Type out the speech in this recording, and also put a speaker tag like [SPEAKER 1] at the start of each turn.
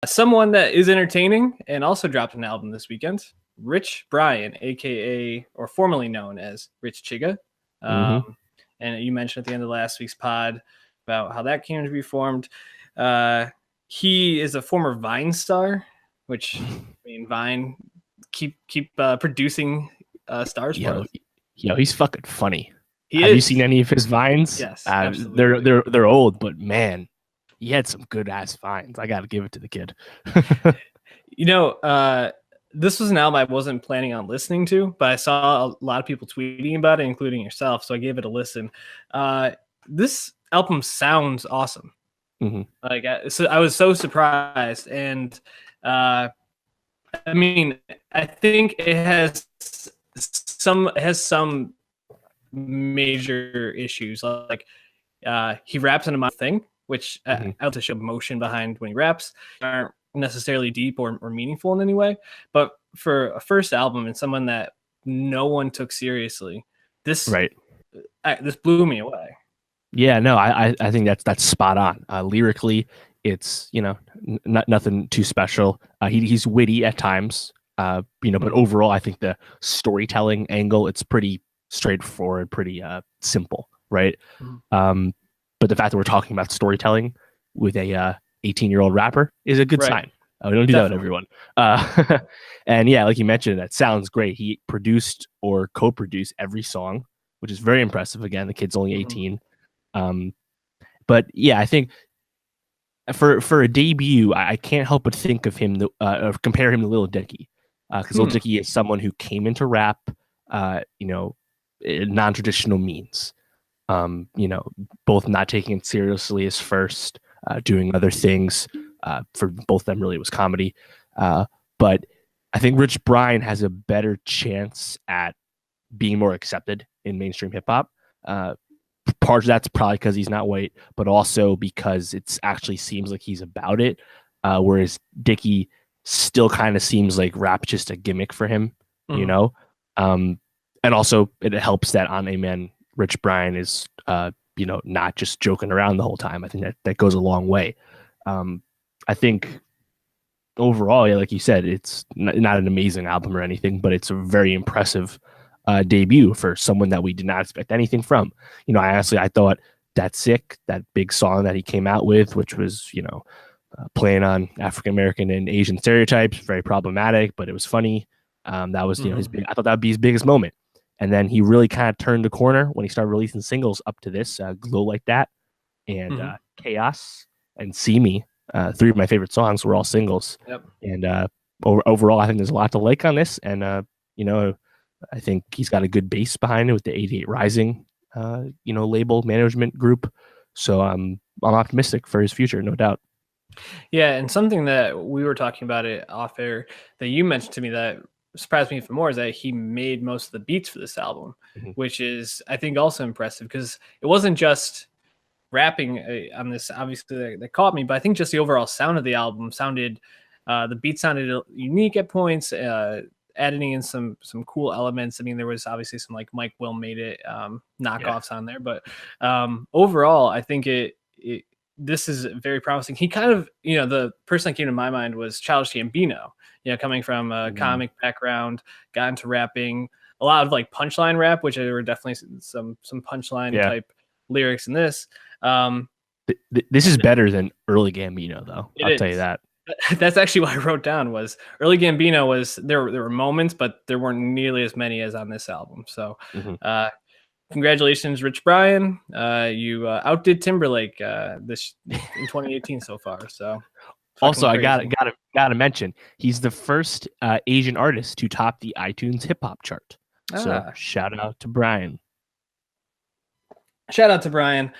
[SPEAKER 1] Someone that is entertaining and also dropped an album this weekend, Rich Brian, aka or formerly known as Rich Chiga.
[SPEAKER 2] Mm-hmm.
[SPEAKER 1] And you mentioned at the end of last week's pod about how that came to be formed. He is a former Vine star, which I mean, Vine keep producing stars for
[SPEAKER 2] Yo,
[SPEAKER 1] us.
[SPEAKER 2] he's fucking funny.
[SPEAKER 1] He
[SPEAKER 2] Have you
[SPEAKER 1] is.
[SPEAKER 2] seen any of his vines?
[SPEAKER 1] Yes,
[SPEAKER 2] They're
[SPEAKER 1] absolutely.
[SPEAKER 2] they're old, but man, he had some good ass vines. I gotta give it to the kid.
[SPEAKER 1] You know, this was an album I wasn't planning on listening to, but I saw a lot of people tweeting about it, including yourself. So I gave it a listen. This album sounds awesome.
[SPEAKER 2] Mm-hmm.
[SPEAKER 1] Like, so I was so surprised, and uh, I mean, I think it has some major issues. Like, he raps in a thing, which
[SPEAKER 2] Mm-hmm.
[SPEAKER 1] I like to show motion behind when he raps. Aren't necessarily deep or meaningful in any way, but for a first album and someone that no one took seriously, this
[SPEAKER 2] Right.
[SPEAKER 1] this blew me away.
[SPEAKER 2] Yeah, no, I think that's spot on. Lyrically, it's nothing too special. He's witty at times, but overall, I think the storytelling angle it's pretty straightforward, pretty simple, right? Um, but the fact that we're talking about storytelling with a 18-year-old rapper is a good
[SPEAKER 1] Right.
[SPEAKER 2] sign. We don't do that with everyone. And yeah, like you mentioned, that sounds great. He produced or co-produced every song, which is very impressive. Again, the kid's only 18. But yeah, I think for a debut, I can't help but think of him, compare him to Lil Dicky, because Lil Dicky is someone who came into rap, in non-traditional means, both not taking it seriously as first, doing other things. For both of them, really, it was comedy. But I think Rich Brian has a better chance at being more accepted in mainstream hip hop. Part of that's probably because he's not white, but also because it actually seems like he's about it. Whereas Dicky still kind of seems like rap just a gimmick for him, and also it helps that On Amen Rich Brian is, not just joking around the whole time. I think that goes a long way. I think overall, yeah, like you said, it's not an amazing album or anything, but it's a very impressive debut for someone that we did not expect anything from. I thought That's Sick, that big song that he came out with, which was, playing on African American and Asian stereotypes, very problematic, but it was funny. That was, his big, I thought that would be his biggest moment. And then he really kind of turned the corner when he started releasing singles up to this, Glow Like That and Chaos and See Me. Three of my favorite songs were all singles.
[SPEAKER 1] Yep.
[SPEAKER 2] And overall, I think there's a lot to like on this. And, I think he's got a good base behind it with the 88 Rising, label management group. So I'm optimistic for his future, no doubt.
[SPEAKER 1] Yeah, and something that we were talking about it off air that you mentioned to me that surprised me even more is that he made most of the beats for this album, which is I think also impressive because it wasn't just rapping on this obviously that caught me, but I think just the overall sound of the album sounded the beat sounded unique at points, adding in some cool elements. I mean, there was obviously some like Mike Will made it knockoffs on there, but overall I think this is very promising. He kind of, the person that came to my mind was Childish Gambino, coming from a comic background, got into rapping, a lot of like punchline rap, which there were definitely some punchline type lyrics in this.
[SPEAKER 2] This is better than early Gambino, though. I'll tell you that.
[SPEAKER 1] That's actually what I wrote down was early Gambino was there were moments, but there weren't nearly as many as on this album. So congratulations, Rich Brian. You outdid Timberlake this in 2018 so far. So
[SPEAKER 2] also, crazy. I gotta mention he's the first Asian artist to top the iTunes hip hop chart. So shout out to Brian.
[SPEAKER 1] Shout out to Brian.